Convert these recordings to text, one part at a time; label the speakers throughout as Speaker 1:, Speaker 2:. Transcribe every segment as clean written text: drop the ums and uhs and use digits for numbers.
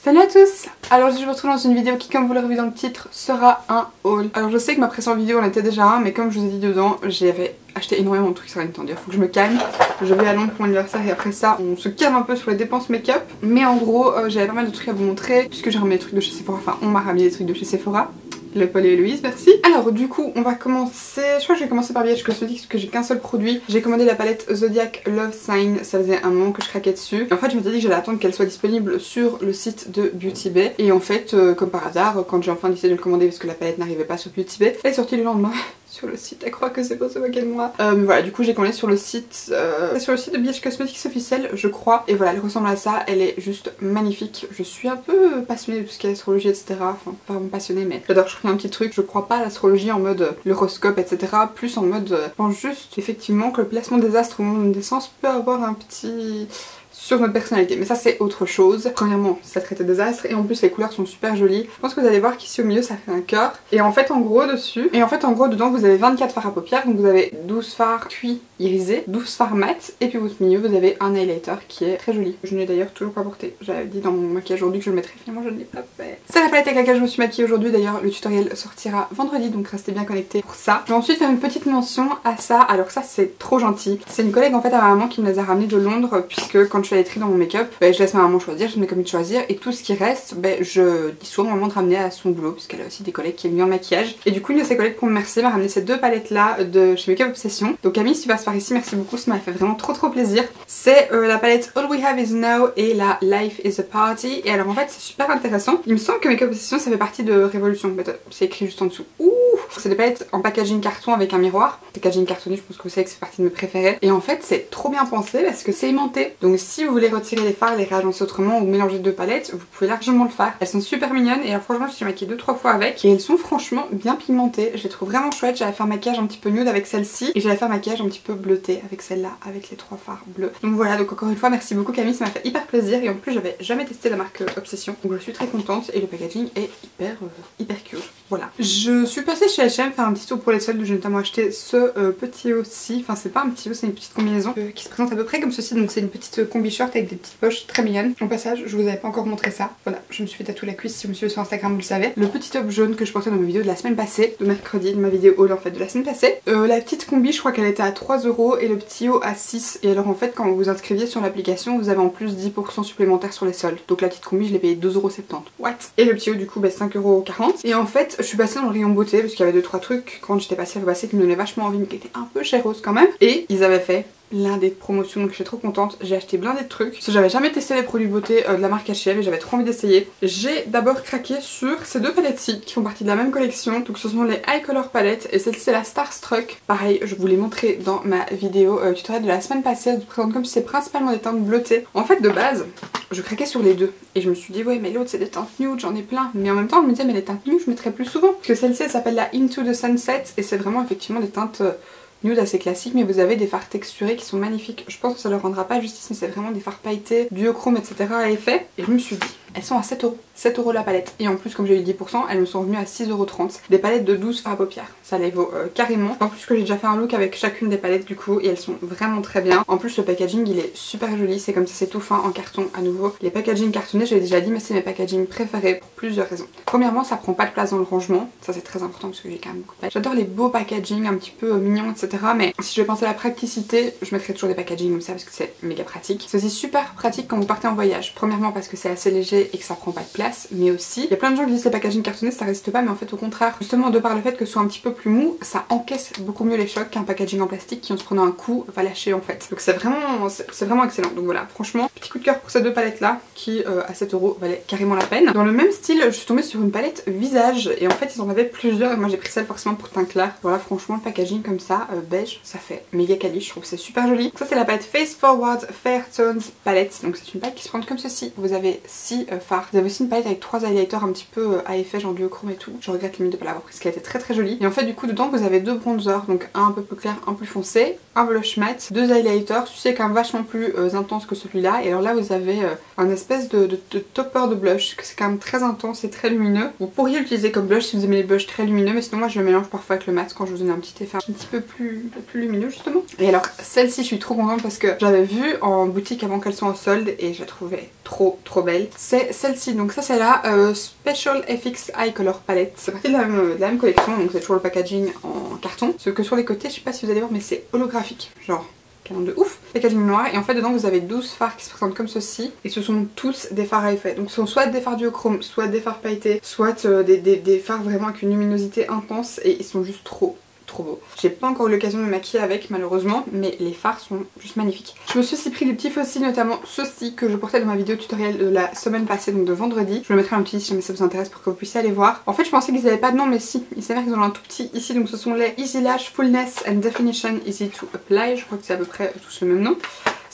Speaker 1: Salut à tous! Alors je vous retrouve dans une vidéo qui, comme vous l'avez vu dans le titre, sera un haul. Alors je sais que ma précédente vidéo en était déjà un, mais comme je vous ai dit dedans, j'avais acheté énormément de trucs sur Nintendo. Il faut que je me calme. Je vais à Londres pour mon anniversaire et après ça, on se calme un peu sur les dépenses make-up. Mais en gros, j'avais pas mal de trucs à vous montrer puisque j'ai ramené des trucs de chez Sephora. Enfin, on m'a ramené des trucs de chez Sephora. Le Paul et Héloïse, merci. Alors du coup on va commencer, je crois que je vais commencer par BH Cosmetics parce que j'ai qu'un seul produit. J'ai commandé la palette Zodiac Love Sign, ça faisait un moment que je craquais dessus. Et en fait je m'étais dit que j'allais attendre qu'elle soit disponible sur le site de Beauty Bay. Et en fait comme par hasard, quand j'ai enfin décidé de le commander parce que la palette n'arrivait pas sur Beauty Bay, elle est sortie le lendemain. Sur le site, elle croit que c'est pour se moquer de moi. Mais voilà, du coup j'ai commandé sur le site de BH Cosmetics officiel, je crois. Et voilà, elle ressemble à ça, elle est juste magnifique. Je suis un peu passionnée de tout ce qui est astrologie, etc. Enfin, pas vraiment passionnée, mais j'adore. Je ferai un petit truc. Je crois pas à l'astrologie en mode l'horoscope, etc. Plus en mode, je pense juste effectivement que le placement des astres au moment de naissance peut avoir un petit sur notre personnalité, mais ça c'est autre chose. Premièrement, ça traite des astres et en plus les couleurs sont super jolies. Je pense que vous allez voir qu'ici au milieu ça fait un cœur. Et en fait en gros dessus, dedans vous avez 24 fards à paupières, donc vous avez 12 fards cuits irisés, 12 fards mat, et puis au milieu vous avez un highlighter qui est très joli. Je n'ai d'ailleurs toujours pas porté. J'avais dit dans mon maquillage aujourd'hui que je le mettrais, finalement je ne l'ai pas fait. C'est la palette avec laquelle je me suis maquillée aujourd'hui, d'ailleurs le tutoriel sortira vendredi, donc restez bien connectés pour ça. Je vais ensuite faire une petite mention à ça, alors ça c'est trop gentil. C'est une collègue en fait à ma maman qui me les a ramenés de Londres, puisque quand je suis allée trier dans mon make-up, je laisse ma maman choisir, je mets comme de choisir, et tout ce qui reste, je dis souvent à maman de ramener à son boulot, puisqu'elle a aussi des collègues qui aiment bien le maquillage. Et du coup une de ses collègues pour me remercier m'a ramené ces deux palettes là de chez Make Up Obsession. Donc Camille, si tu passes par ici, merci beaucoup, ça m'a fait vraiment trop plaisir. C'est la palette All We Have Is Now et la Life Is a Party. Et alors en fait c'est super intéressant. Il me semble que Make Up Obsession ça fait partie de Révolution, c'est écrit juste en dessous. Ouh, c'est des palettes en packaging carton avec un miroir. Packaging cartonné, je pense que vous savez que c'est partie de mes préférés. Et en fait c'est trop bien pensé parce que c'est aimanté. Donc si vous voulez retirer les fards, les réagencer autrement ou mélanger deux palettes, vous pouvez largement le faire. Elles sont super mignonnes et alors franchement je suis maquillée 2-3 fois avec et elles sont franchement bien pigmentées. Je les trouve vraiment chouettes. J'allais faire maquillage un petit peu nude avec celle-ci et j'allais faire maquillage un petit peu bleuté avec celle-là, avec les 3 fards bleus. Donc voilà, donc encore une fois merci beaucoup Camille, ça m'a fait hyper plaisir et en plus j'avais jamais testé la marque Obsession, donc je suis très contente et le packaging est hyper cute. Voilà. Je suis passée chez H&M faire un petit tour pour les soldes où j'ai notamment acheté ce petit haut ci, enfin c'est pas un petit haut, c'est une petite combinaison qui se présente à peu près comme ceci, donc c'est une petite combi short avec des petites poches très mignonnes. Au passage, je vous avais pas encore montré ça. Voilà, je me suis fait tatouer la cuisse, si vous me suivez sur Instagram vous le savez. Le petit top jaune que je portais dans ma vidéo de la semaine passée, de mercredi, de ma vidéo haul en fait de la semaine passée. La petite combi, je crois qu'elle était à 3 € et le petit haut à 6. Et alors en fait quand vous vous inscriviez sur l'application, vous avez en plus 10% supplémentaire sur les soldes. Donc la petite combi, je l'ai payé 2,70 €. What? Et le petit haut du coup, 5,40 €. Et en fait, je suis passée dans le rayon beauté parce qu'il y avait 2-3 trucs quand j'étais passée à passer qui me donnaient vachement envie, mais qui étaient un peu chéreuses quand même. Et ils avaient fait blindé de promotion, donc je suis trop contente. J'ai acheté blindé de trucs parce que j'avais jamais testé les produits beauté de la marque H&M et j'avais trop envie d'essayer. J'ai d'abord craqué sur ces deux palettes-ci qui font partie de la même collection. Donc ce sont les High Color palettes et celle-ci c'est la Starstruck. Pareil, je vous l'ai montré dans ma vidéo tutoriel de la semaine passée. Elle se présente comme si c'est principalement des teintes bleutées. En fait de base, je craquais sur les deux et je me suis dit ouais mais l'autre c'est des teintes nude, j'en ai plein. Mais en même temps je me disais mais les teintes nude je mettrais plus souvent. Parce que celle-ci elle s'appelle la Into the Sunset et c'est vraiment effectivement des teintes nude assez classique, mais vous avez des fards texturés qui sont magnifiques. Je pense que ça leur rendra pas justice, mais c'est vraiment des fards pailletés, duochrome, etc. à effet. Et je me suis dit, elles sont à 7 €. 7 € la palette. Et en plus, comme j'ai eu 10%, elles me sont revenues à 6,30 €. Des palettes de 12 fards à paupières. Ça les vaut carrément. En plus que j'ai déjà fait un look avec chacune des palettes du coup, et elles sont vraiment très bien. En plus, le packaging il est super joli. C'est comme ça, c'est tout fin en carton à nouveau. Les packaging cartonnés, je l'ai déjà dit, mais c'est mes packaging préférés pour plusieurs raisons. Premièrement, ça prend pas de place dans le rangement. Ça c'est très important parce que j'ai quand même beaucoup de place. J'adore les beaux packaging un petit peu mignons, etc. Mais si je vais penser à la praticité, je mettrai toujours des packaging comme ça parce que c'est méga pratique. C'est aussi super pratique quand vous partez en voyage. Premièrement parce que c'est assez léger et que ça prend pas de place, mais aussi il y a plein de gens qui disent que les packaging cartonnés ça reste pas, mais en fait au contraire, justement de par le fait que ce soit un petit peu plus mou, ça encaisse beaucoup mieux les chocs qu'un packaging en plastique qui en se prenant un coup va lâcher en fait. Donc c'est vraiment excellent. Donc voilà, franchement petit coup de cœur pour ces deux palettes là qui à 7 € valaient carrément la peine. Dans le même style, je suis tombée sur une palette visage et en fait ils en avaient plusieurs et moi j'ai pris celle forcément pour teint clair. Voilà, franchement le packaging comme ça beige, ça fait méga quali, je trouve que c'est super joli. Ça c'est la palette Face Forward Fair Tones palette. Donc c'est une palette qui se prend comme ceci. Vous avez 6 fards. Vous avez aussi une palette avec 3 highlighters un petit peu à effet genre duochrome et tout. Je regrette limite de pas l'avoir prise, qu'elle était très très jolie. Et en fait du coup dedans vous avez 2 bronzers, donc un peu plus clair, un plus foncé, un blush matte, 2 highlighters. Celui-ci est quand même vachement plus intense que celui-là. Et alors là vous avez un espèce de topper de blush, que c'est quand même très intense et très lumineux. Vous pourriez l'utiliser comme blush si vous aimez les blushs très lumineux, mais sinon moi je le mélange parfois avec le mat quand je vous donne un petit effet un petit peu plus lumineux justement. Et alors celle-ci je suis trop contente parce que j'avais vu en boutique avant qu'elle soit en solde et je la trouvais trop belle. C'est celle-ci, donc ça c'est la Special FX Eye Color Palette. C'est parti de la même collection, donc c'est toujours le packaging en carton. Ce que sur les côtés, je sais pas si vous allez voir, mais c'est holographique, genre canon de ouf. Packaging noir, et en fait dedans vous avez 12 fards qui se présentent comme ceci, et ce sont tous des fards à effet. Donc ce sont soit des fards duochrome, soit des fards pailletés, soit des fards vraiment avec une luminosité intense, et ils sont juste trop beau. J'ai pas encore eu l'occasion de me maquiller avec malheureusement, mais les fards sont juste magnifiques. Je me suis aussi pris des petits fossiles, notamment ceux-ci que je portais dans ma vidéo tutoriel de la semaine passée, donc de vendredi. Je vous le mettrai un petit si jamais ça vous intéresse pour que vous puissiez aller voir. En fait je pensais qu'ils avaient pas de nom, mais si, il s'avère qu'ils en ont un tout petit ici, donc ce sont les Easy Lash Fullness and Definition Easy to Apply, je crois que c'est à peu près tous le même nom.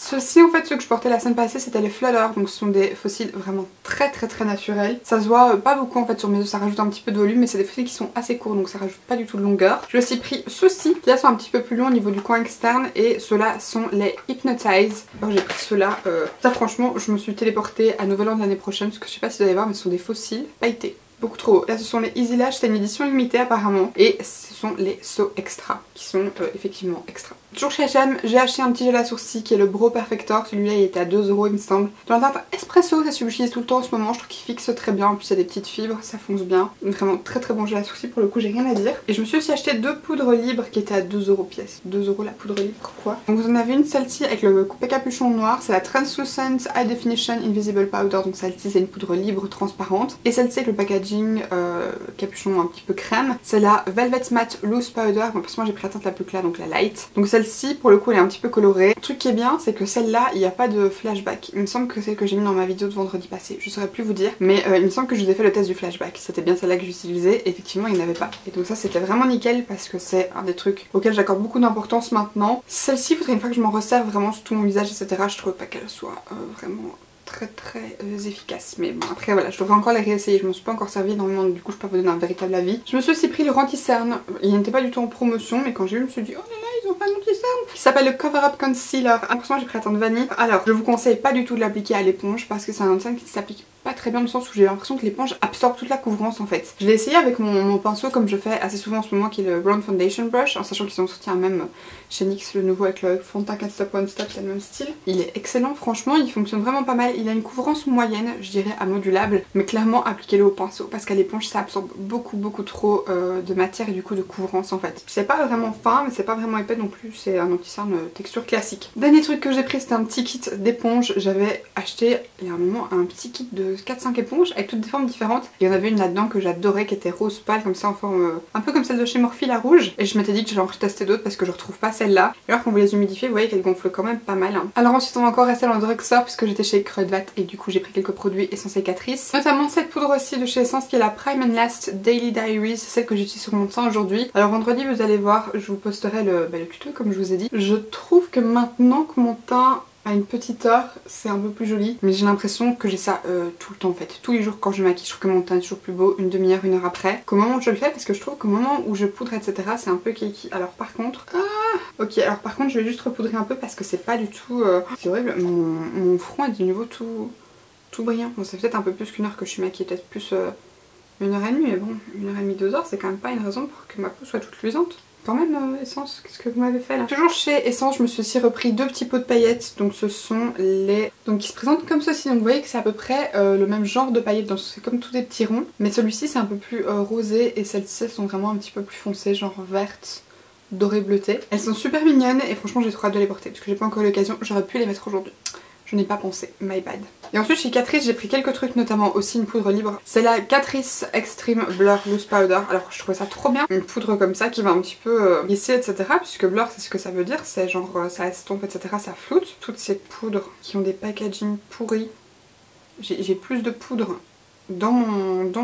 Speaker 1: Ceux-ci en fait, ceux que je portais la semaine passée, c'était les Flutter, donc ce sont des fossiles vraiment très naturels. Ça se voit pas beaucoup en fait sur mes yeux, ça rajoute un petit peu de volume, mais c'est des fossiles qui sont assez courts, donc ça rajoute pas du tout de longueur. J'ai aussi pris ceux-ci, qui là sont un petit peu plus longs au niveau du coin externe, et ceux-là sont les Hypnotize. Alors j'ai pris ceux-là, ça franchement, je me suis téléportée à Nouvel An de l'année prochaine, parce que je sais pas si vous allez voir, mais ce sont des fossiles pailletés. Beaucoup trop beau. Là ce sont les Easy Lash, c'est une édition limitée apparemment, et ce sont les So Extra qui sont effectivement extra. Toujours chez H&M, j'ai acheté un petit gel à sourcils qui est le Brow Perfector, celui-là il était à 2 € il me semble. Dans la teinte Espresso, c'est celui que j'utilise tout le temps en ce moment, je trouve qu'il fixe très bien, en plus il y a des petites fibres, ça fonce bien. Vraiment très bon gel à sourcils, pour le coup j'ai rien à dire. Et je me suis aussi acheté 2 poudres libres qui étaient à 2 € pièce. 2 € la poudre libre, quoi. Donc vous en avez une, celle-ci avec le coupé capuchon noir, c'est la Translucent High Definition Invisible Powder, donc celle-ci c'est une poudre libre transparente. Et celle-ci avec le packaging capuchon un petit peu crème, c'est la Velvet Matte Loose Powder, bon, parce que moi j'ai pris la teinte la plus claire, donc la light. Donc celle-ci pour le coup elle est un petit peu colorée. Le truc qui est bien c'est que celle-là il n'y a pas de flashback. Il me semble que celle que j'ai mis dans ma vidéo de vendredi passé, je saurais plus vous dire, mais il me semble que je vous ai fait le test du flashback. C'était bien celle-là que j'utilisais, effectivement il n'y en avait pas. Et donc ça c'était vraiment nickel parce que c'est un des trucs auxquels j'accorde beaucoup d'importance maintenant. Celle-ci, faudrait une fois que je m'en resserre vraiment sur tout mon visage etc, je trouve pas qu'elle soit vraiment très efficace, mais bon après voilà, je devrais encore les réessayer, je m'en suis pas encore servi énormément, du coup je peux pas vous donner un véritable avis. Je me suis aussi pris le anti-cerne, il n'était pas du tout en promotion, mais quand j'ai vu je me suis dit oh là là ils ont pas un anti-cerne qui s'appelle le Cover Up Concealer. Moi j'ai pris la teinte vanille. Alors je vous conseille pas du tout de l'appliquer à l'éponge parce que c'est un anti-cerne qui s'applique pas très bien, dans le sens où j'ai l'impression que l'éponge absorbe toute la couvrance en fait. Je l'ai essayé avec mon pinceau comme je fais assez souvent en ce moment, qui est le Brown Foundation Brush, en sachant qu'ils ont sorti un même chez NYX, le nouveau avec le Fonta Can't Stop One Stop, c'est le même style. Il est excellent franchement, il fonctionne vraiment pas mal, il a une couvrance moyenne, je dirais à modulable, mais clairement appliquez-le au pinceau parce qu'à l'éponge ça absorbe beaucoup trop de matière et du coup de couvrance en fait. C'est pas vraiment fin mais c'est pas vraiment épais non plus, c'est un anti-cerne texture classique. Dernier truc que j'ai pris, c'était un petit kit d'éponge. J'avais acheté il y a un moment un petit kit de 4-5 éponges avec toutes des formes différentes. Il y en avait une là-dedans que j'adorais qui était rose pâle comme ça en forme un peu comme celle de chez Morphe la rouge, et je m'étais dit que j'allais en tester d'autres parce que je retrouve pas celle-là. Et alors quand vous les humidifiez vous voyez qu'elles gonflent quand même pas mal hein. Alors ensuite on va encore rester dans le drugstore puisque j'étais chez Kruidvat et du coup j'ai pris quelques produits Essence et Catrice, notamment cette poudre aussi de chez Essence qui est la Prime and Last Daily Diaries, c'est celle que j'utilise sur mon teint aujourd'hui. Alors vendredi vous allez voir, je vous posterai le tuto comme je vous ai dit. Je trouve que maintenant que mon teint à une petite heure, c'est un peu plus joli, mais j'ai l'impression que j'ai ça tout le temps en fait. Tous les jours quand je maquille, je trouve que mon teint est toujours plus beau une demi-heure, une heure après qu'au moment où je le fais, parce que je trouve qu'au moment où je poudre etc c'est un peu cakey. Alors par contre, ok, alors par contre je vais juste repoudrer un peu parce que c'est pas du tout, c'est horrible, mon front est de nouveau tout brillant. Bon ça fait peut-être un peu plus qu'une heure que je suis maquillée, peut-être plus 1h30, mais bon 1h30, 2h c'est quand même pas une raison pour que ma peau soit toute luisante. Quand même Essence, qu'est-ce que vous m'avez fait là? Toujours chez Essence, je me suis aussi repris 2 petits pots de paillettes, donc ce sont les... donc qui se présentent comme ceci, donc vous voyez que c'est à peu près le même genre de paillettes, donc c'est comme tous des petits ronds, mais celui-ci c'est un peu plus rosé et celles-ci sont vraiment un petit peu plus foncées, genre vertes, dorées, bleutées. Elles sont super mignonnes et franchement j'ai trop hâte de les porter parce que j'ai pas encore eu l'occasion, j'aurais pu les mettre aujourd'hui. Je n'ai pas pensé, my bad. Et ensuite chez Catrice j'ai pris quelques trucs, notamment aussi une poudre libre. C'est la Catrice Extreme Blur Loose Powder. Alors je trouvais ça trop bien, une poudre comme ça qui va un petit peu glisser etc. Puisque blur c'est ce que ça veut dire, c'est genre ça estompe etc, ça floute. Toutes ces poudres qui ont des packaging pourris. J'ai plus de poudre dans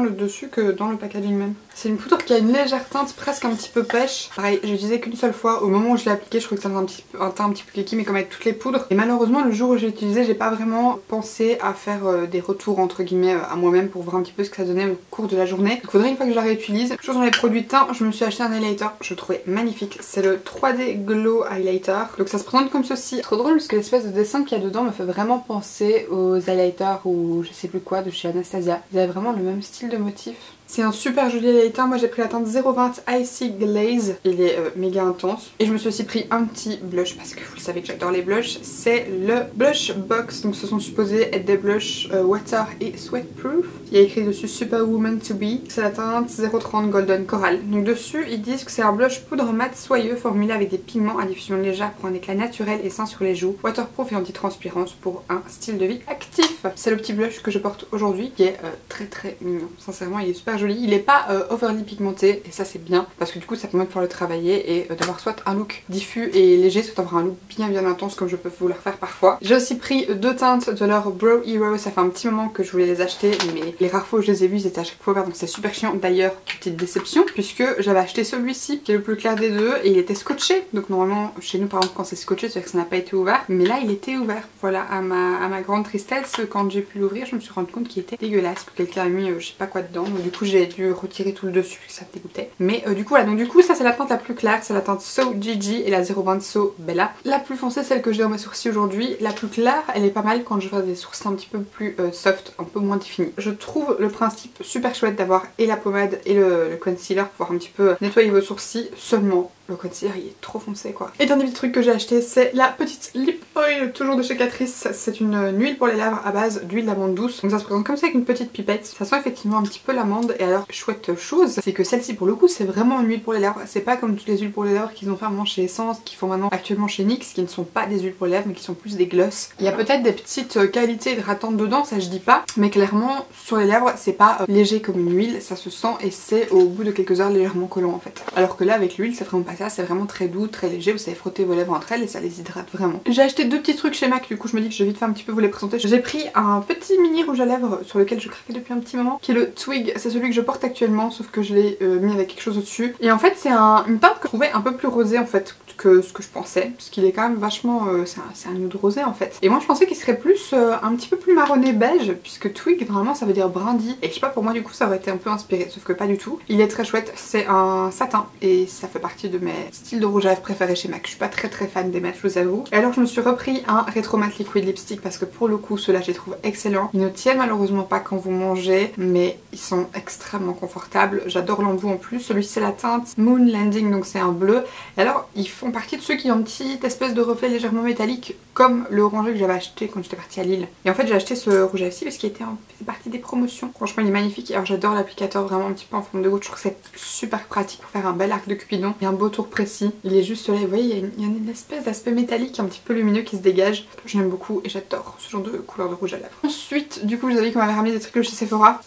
Speaker 1: le dessus que dans le packaging même. C'est une poudre qui a une légère teinte, presque un petit peu pêche. Pareil, j'ai utilisé qu'une seule fois. Au moment où je l'ai appliqué, je trouvais que ça faisait un teint un petit peu kiki, mais comme avec toutes les poudres. Et malheureusement, le jour où j'ai utilisé, j'ai pas vraiment pensé à faire des retours entre guillemets à moi-même pour voir un petit peu ce que ça donnait au cours de la journée. Il faudrait une fois que je la réutilise. Toujours dans les produits de teint, je me suis acheté un highlighter. Je le trouvais magnifique. C'est le 3D Glow Highlighter. Donc ça se présente comme ceci. Trop drôle parce que l'espèce de dessin qu'il y a dedans me fait vraiment penser aux highlighters ou je sais plus quoi de chez Anastasia. Ils avaient vraiment le même style de motif. C'est un super joli highlighter, moi j'ai pris la teinte 020 Icy Glaze, il est méga intense. Et je me suis aussi pris un petit blush parce que vous le savez que j'adore les blushs, c'est le Blush Box. Donc ce sont supposés être des blushs water et sweatproof. Il y a écrit dessus Superwoman to be, c'est la teinte 030 Golden Coral. Donc dessus ils disent que c'est un blush poudre mat soyeux formulé avec des pigments à diffusion légère pour un éclat naturel et sain sur les joues, waterproof et anti-transpirance pour un style de vie actif. C'est le petit blush que je porte aujourd'hui qui est très mignon, sincèrement il est super joli, il est pas overly pigmenté et ça c'est bien parce que du coup ça permet de pouvoir le travailler et d'avoir soit un look diffus et léger, soit d'avoir un look bien intense comme je peux vous le faire parfois. J'ai aussi pris deux teintes de leur Brow Hero, ça fait un petit moment que je voulais les acheter mais les rares fois où je les ai vus ils étaient à chaque fois ouverts donc c'est super chiant. D'ailleurs petite déception puisque j'avais acheté celui-ci qui est le plus clair des deux et il était scotché, donc normalement chez nous par exemple quand c'est scotché c'est-à-dire que ça n'a pas été ouvert, mais là il était ouvert. Voilà, à ma grande tristesse, quand j'ai pu l'ouvrir je me suis rendu compte qu'il était dégueulasse, que quelqu'un a mis je sais pas quoi dedans, donc du coup j'ai dû retirer tout le dessus, ça me dégoûtait. Mais du coup voilà, donc du coup ça c'est la teinte la plus claire, c'est la teinte So Gigi et la 020 So Bella. La plus foncée, celle que j'ai dans mes sourcils aujourd'hui, la plus claire, elle est pas mal quand je fais des sourcils un petit peu plus soft, un peu moins définis. Je trouve le principe super chouette d'avoir et la pommade et le concealer pour pouvoir un petit peu nettoyer vos sourcils, seulement le concealer il est trop foncé quoi. Et dernier petit truc que j'ai acheté, c'est la petite lip oil, toujours de chez Catrice. C'est une huile pour les lèvres à base d'huile d'amande douce. Donc ça se présente comme ça avec une petite pipette. Ça sent effectivement un petit peu l'amande. Et alors chouette chose, c'est que celle-ci pour le coup c'est vraiment une huile pour les lèvres. C'est pas comme toutes les huiles pour les lèvres qu'ils ont fait avant chez Essence, qui font maintenant actuellement chez NYX, qui ne sont pas des huiles pour les lèvres mais qui sont plus des gloss. Il y a peut-être des petites qualités hydratantes dedans, ça je dis pas, mais clairement sur les lèvres c'est pas léger comme une huile, ça se sent et c'est au bout de quelques heures légèrement collant en fait. Alors que là avec l'huile c'est vraiment pas ça, c'est vraiment très doux, très léger, vous savez frotter vos lèvres entre elles et ça les hydrate vraiment. J'ai acheté deux petits trucs chez MAC, du coup je me dis que je vais vite faire un petit peu vous les présenter. J'ai pris un petit mini rouge à lèvres sur lequel je craquais depuis un petit moment, qui est le Twig, c'est celui que je porte actuellement sauf que je l'ai mis avec quelque chose au-dessus. Et en fait c'est une teinte que je trouvais un peu plus rosée en fait que ce que je pensais, parce qu'il est quand même vachement, c'est un nude rosé en fait. Et moi je pensais qu'il serait plus un petit peu plus marronné beige, puisque Twig normalement ça veut dire brindis, et je sais pas, pour moi du coup ça aurait été un peu inspiré, sauf que pas du tout. Il est très chouette, c'est un satin et ça fait partie de mes styles de rouge à lèvres préférés chez MAC. Je suis pas très fan des mattes, je vous avoue. Et alors je me suis repris un Retro Matte Liquid Lipstick parce que pour le coup ceux-là je les trouve excellents. Ils ne tiennent malheureusement pas quand vous mangez, mais ils sont extrêmement confortables. J'adore l'embout en plus. Celui-ci c'est la teinte Moon Landing, donc c'est un bleu. Et alors ils font partie de ceux qui ont une petite espèce de reflet légèrement métallique comme le orangé que j'avais acheté quand j'étais partie à Lille. Et en fait j'ai acheté ce rouge à lèvres parce qu'il était en partie des promotions. Franchement il est magnifique. Alors j'adore l'applicateur vraiment un petit peu en forme de goutte. Je trouve que c'est super pratique pour faire un bel arc de Cupidon et un beau tour précis. Il est juste là, vous voyez, il y a une espèce d'aspect métallique un petit peu lumineux qui se dégage. J'aime beaucoup et j'adore ce genre de couleur de rouge à lèvres. Ensuite, du coup, je vous avais dit qu'on m'avait ramené des trucs de chez Sephora.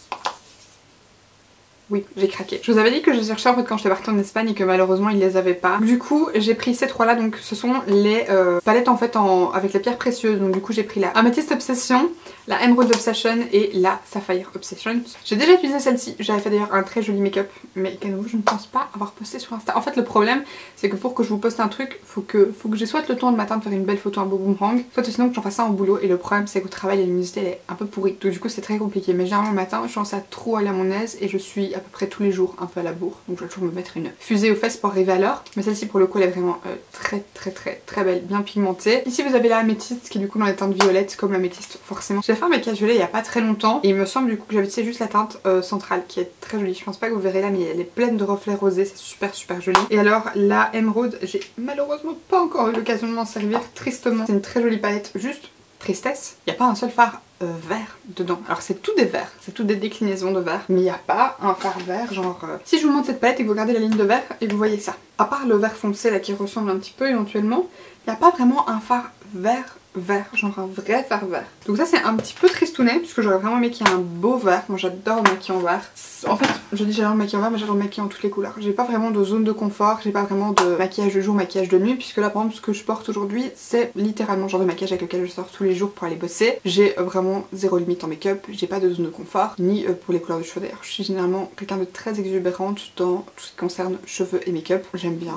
Speaker 1: Oui, j'ai craqué. Je vous avais dit que je les cherchais en fait quand j'étais partie en Espagne et que malheureusement ils les avaient pas. Du coup j'ai pris ces trois là, donc ce sont les palettes en fait avec les pierres précieuses. Donc du coup j'ai pris la Amethyst Obsession, la Emerald Obsession et la Sapphire Obsession. J'ai déjà utilisé celle-ci, j'avais fait d'ailleurs un très joli make-up, mais qu'à nouveau je ne pense pas avoir posté sur Insta. En fait le problème c'est que pour que je vous poste un truc, faut que j'ai soit le temps le matin de faire une belle photo, un beau boomerang, soit sinon que j'en fasse ça en boulot, et le problème c'est qu'au travail la luminosité elle est un peu pourrie. Donc du coup c'est très compliqué, mais généralement le matin je pense à trop aller à mon aise et je suis à peu près tous les jours un peu à la bourre, donc je vais toujours me mettre une fusée aux fesses pour arriver à l'heure. Mais celle-ci pour le coup elle est vraiment très belle, bien pigmentée. Ici vous avez la améthyste qui est du coup dans les teintes violettes comme l'améthyste forcément. J'ai fait un make-up violet il y a pas très longtemps et il me semble du coup que j'avais utilisé juste la teinte centrale qui est très jolie. Je pense pas que vous verrez là, mais elle est pleine de reflets rosés, c'est super joli. Et alors la Emerald, j'ai malheureusement pas encore eu l'occasion de m'en servir, tristement. C'est une très jolie palette, juste tristesse, il n'y a pas un seul fard vert dedans. Alors c'est tout des verts, c'est tout des déclinaisons de vert, mais il n'y a pas un fard vert genre... Si je vous montre cette palette et que vous regardez la ligne de vert et que vous voyez ça, à part le vert foncé là qui ressemble un petit peu éventuellement, il n'y a pas vraiment un fard vert vert, genre un vrai fard vert. Donc ça c'est un petit peu tristounet puisque j'aurais vraiment aimé qu'il y ait un beau vert. Moi j'adore me maquiller en vert. En fait je dis j'adore me maquiller en vert mais j'adore me maquiller en toutes les couleurs. J'ai pas vraiment de zone de confort, j'ai pas vraiment de maquillage de jour, maquillage de nuit, puisque là par exemple ce que je porte aujourd'hui c'est littéralement le genre de maquillage avec lequel je sors tous les jours pour aller bosser. J'ai vraiment zéro limite en make-up, j'ai pas de zone de confort, ni pour les couleurs de cheveux d'ailleurs. Je suis généralement quelqu'un de très exubérante dans tout ce qui concerne cheveux et make-up. J'aime bien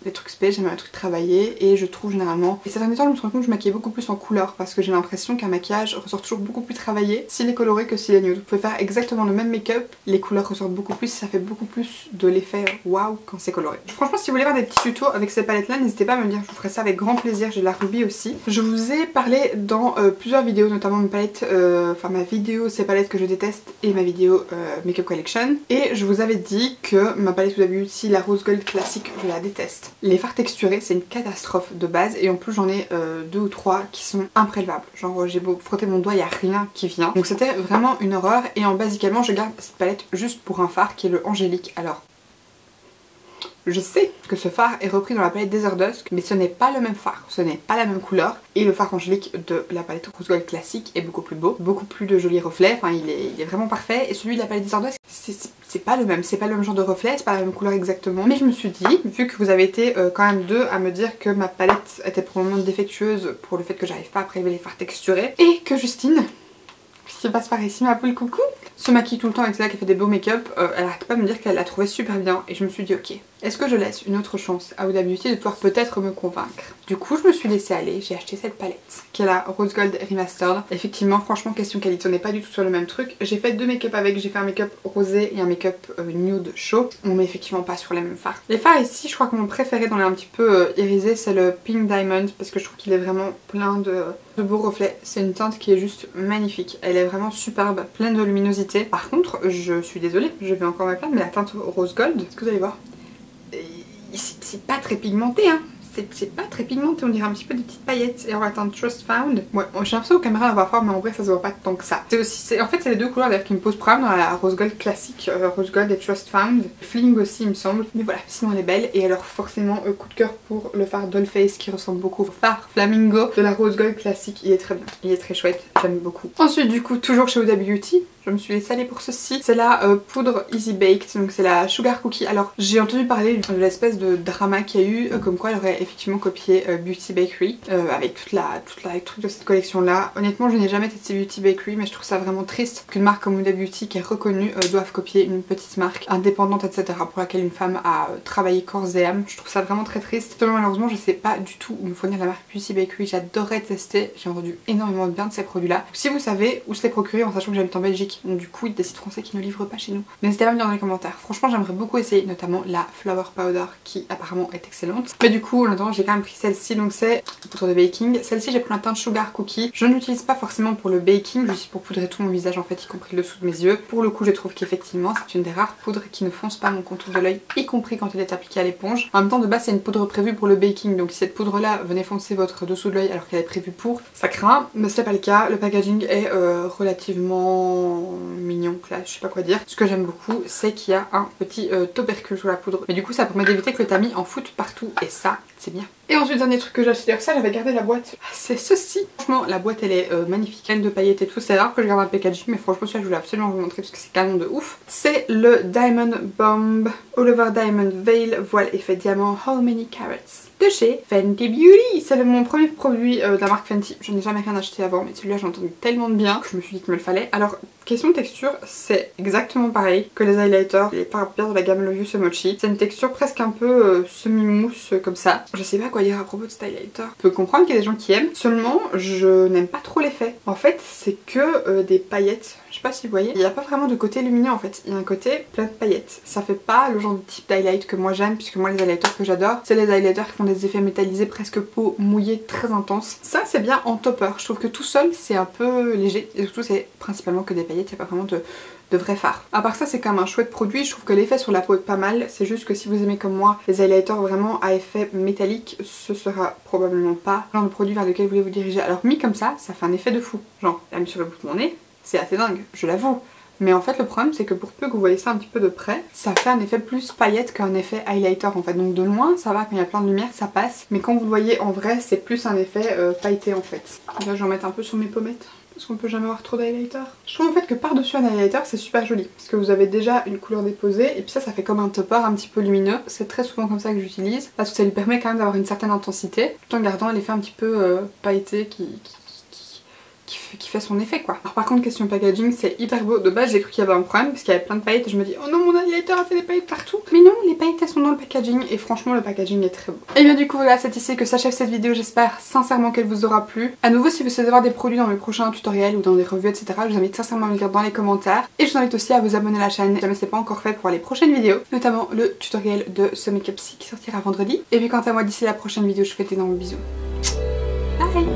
Speaker 1: les trucs spé, j'aime bien les trucs travaillés et je trouve généralement... Et ces derniers temps je me rends compte que je maquille beaucoup plus en couleur parce que j'ai l'impression qu'un maquillage ressort toujours beaucoup plus travaillé s'il est coloré que s'il est nude. Vous pouvez faire exactement le même make-up, les couleurs ressortent beaucoup plus, ça fait beaucoup plus de l'effet waouh quand c'est coloré. Franchement si vous voulez voir des petits tutos avec ces palettes là, n'hésitez pas à me le dire, je vous ferai ça avec grand plaisir. J'ai la Ruby aussi. Je vous ai parlé dans plusieurs vidéos, notamment mes palettes, enfin ma vidéo ces palettes que je déteste et ma vidéo Makeup Collection, et je vous avais dit que ma palette Huda Beauty, la Rose Gold classique, je la déteste. Les fards texturés c'est une catastrophe de base et en plus j'en ai 2 ou 3 qui sont imprélevables. Genre j'ai beau frotter mon doigt, il n'y a rien qui vient. Donc c'était vraiment une horreur et en basiquement je garde cette palette juste pour un fard qui est le Angélique. Alors je sais que ce fard est repris dans la palette Desert Dusk, mais ce n'est pas le même fard, ce n'est pas la même couleur. Et le fard angélique de la palette Rose Gold classique est beaucoup plus beau, beaucoup plus de jolis reflets, enfin il est vraiment parfait. Et celui de la palette Desert Dusk, c'est pas le même, c'est pas le même genre de reflet, c'est pas la même couleur exactement. Mais je me suis dit, vu que vous avez été quand même deux à me dire que ma palette était probablement défectueuse pour le fait que j'arrive pas à prélever les fards texturés, et que Justine, qui se passe par ici, ma poule coucou, se maquille tout le temps avec celle qui fait des beaux make-up, elle arrête pas de me dire qu'elle l'a trouvé super bien et je me suis dit ok, est-ce que je laisse une autre chance à Huda Beauty de pouvoir peut-être me convaincre? Du coup je me suis laissée aller, j'ai acheté cette palette qui est la Rose Gold Remastered. Effectivement franchement question qualité on n'est pas du tout sur le même truc. J'ai fait deux make-up avec, j'ai fait un make-up rosé et un make-up nude chaud. On met effectivement pas sur les mêmes fards. Les fards ici je crois que mon préféré dans les un petit peu irisé c'est le Pink Diamond parce que je trouve qu'il est vraiment plein de beaux reflets. C'est une teinte qui est juste magnifique, elle est vraiment superbe, pleine de luminosité. Par contre, je suis désolée, je vais encore me plaindre, mais la teinte rose gold, est-ce que vous allez voir, c'est pas très pigmenté hein. C'est pas très pigmenté, on dirait un petit peu des petites paillettes. Et on va attendre Trust Found. Ouais, j'ai l'impression aux caméras on va voir, mais en vrai ça se voit pas tant que ça. C'est aussi, en fait c'est les deux couleurs d'ailleurs qui me posent problème dans la Rose Gold classique, Rose Gold et Trust Found. Fling aussi il me semble. Mais voilà, sinon elle est belle. Et alors forcément coup de cœur pour le fard Dollface qui ressemble beaucoup au fard Flamingo de la Rose Gold classique. Il est très bien, il est très chouette, j'aime beaucoup. Ensuite du coup toujours chez Huda Beauty, je me suis laissée aller pour ceci. C'est la poudre Easy Baked, donc c'est la Sugar Cookie. Alors j'ai entendu parler de l'espèce de drama qu'il y a eu, comme quoi elle aurait effectivement copié Beauty Bakery avec toute la truc de cette collection là. Honnêtement je n'ai jamais testé Beauty Bakery mais je trouve ça vraiment triste qu'une marque comme Huda Beauty qui est reconnue doive copier une petite marque indépendante etc. pour laquelle une femme a travaillé corps et âme. Je trouve ça vraiment très triste. Seulement malheureusement je sais pas du tout où me fournir la marque Beauty Bakery, j'adorerais tester, j'ai entendu énormément de bien de ces produits là. Si vous savez où se les procurer en sachant que j'habite en Belgique, donc du coup il y a des sites français qui ne livrent pas chez nous, n'hésitez pas à me dire dans les commentaires. Franchement j'aimerais beaucoup essayer, notamment la Flower Powder qui apparemment est excellente. Mais du coup en attendant j'ai quand même pris celle-ci, donc c'est la poudre de baking. Celle-ci j'ai pris la teinte Sugar Cookie. Je ne l'utilise pas forcément pour le baking, juste pour poudrer tout mon visage en fait, y compris le dessous de mes yeux. Pour le coup je trouve qu'effectivement c'est une des rares poudres qui ne fonce pas mon contour de l'œil, y compris quand elle est appliquée à l'éponge. En même temps de base c'est une poudre prévue pour le baking, donc si cette poudre là venait foncer votre dessous de l'œil alors qu'elle est prévue pour, ça craint. Mais c'est pas le cas, le packaging est relativement mignon, là je sais pas quoi dire. Ce que j'aime beaucoup c'est qu'il y a un petit tubercule sur la poudre, mais du coup ça permet d'éviter que le tamis en foute partout et ça c'est bien. Et ensuite dernier truc que j'ai acheté, ça j'avais gardé la boîte, c'est ceci. Franchement la boîte elle est magnifique, pleine de paillettes et tout, c'est rare que je garde un packaging mais franchement celui-là je voulais absolument vous montrer parce que c'est canon de ouf. C'est le Diamond Bomb All Over Diamond Veil Voile Effet Diamant How Many Carats de chez Fenty Beauty. C'est mon premier produit de la marque Fenty, je n'ai jamais rien acheté avant mais celui-là j'ai entendu tellement de bien que je me suis dit qu'il me le fallait. Alors question texture, c'est exactement pareil que les highlighters, les pare-pierres de la gamme Love You So Mochi. C'est une texture presque un peu semi-mousse comme ça. Je sais pas quoi dire à propos de cet highlighter. Je peux comprendre qu'il y a des gens qui aiment, seulement je n'aime pas trop l'effet. En fait c'est que des paillettes. Je sais pas si vous voyez, il n'y a pas vraiment de côté lumineux en fait, il y a un côté plein de paillettes. Ça fait pas le genre de type d'highlight que moi j'aime, puisque moi les highlighters que j'adore, c'est les highlighters qui font des effets métallisés presque peau mouillée très intense. Ça c'est bien en topper, je trouve que tout seul c'est un peu léger, et surtout c'est principalement que des paillettes, il n'y a pas vraiment de vrai fard. À part ça c'est quand même un chouette produit, je trouve que l'effet sur la peau est pas mal, c'est juste que si vous aimez comme moi les highlighters vraiment à effet métallique, ce sera probablement pas le genre de produit vers lequel vous voulez vous diriger. Alors mis comme ça fait un effet de fou, genre là mis sur le bout de mon nez, c'est assez dingue, je l'avoue. Mais en fait le problème c'est que pour peu que vous voyez ça un petit peu de près, ça fait un effet plus paillette qu'un effet highlighter en fait. Donc de loin ça va, quand il y a plein de lumière ça passe. Mais quand vous le voyez en vrai c'est plus un effet pailleté en fait. Là je vais en mettre un peu sur mes pommettes. Parce qu'on peut jamais avoir trop d'highlighter. Je trouve en fait que par-dessus un highlighter c'est super joli. Parce que vous avez déjà une couleur déposée et puis ça fait comme un topper un petit peu lumineux. C'est très souvent comme ça que j'utilise. Parce que ça lui permet quand même d'avoir une certaine intensité tout en gardant l'effet un petit peu pailleté qui fait son effet quoi. Alors par contre question packaging c'est hyper beau. De base j'ai cru qu'il y avait un problème parce qu'il y avait plein de paillettes et je me dis oh non mon highlighter a fait des paillettes partout. Mais non, les paillettes elles sont dans le packaging et franchement le packaging est très beau. Et bien du coup voilà, c'est ici que s'achève cette vidéo. J'espère sincèrement qu'elle vous aura plu. À nouveau si vous souhaitez avoir des produits dans mes prochains tutoriels ou dans des revues etc, je vous invite sincèrement à me le dire dans les commentaires. Et je vous invite aussi à vous abonner à la chaîne si jamais c'est pas encore fait pour voir les prochaines vidéos. Notamment le tutoriel de ce make-up qui sortira vendredi. Et puis quant à moi d'ici la prochaine vidéo je vous fais d'énormes bisous. Bye.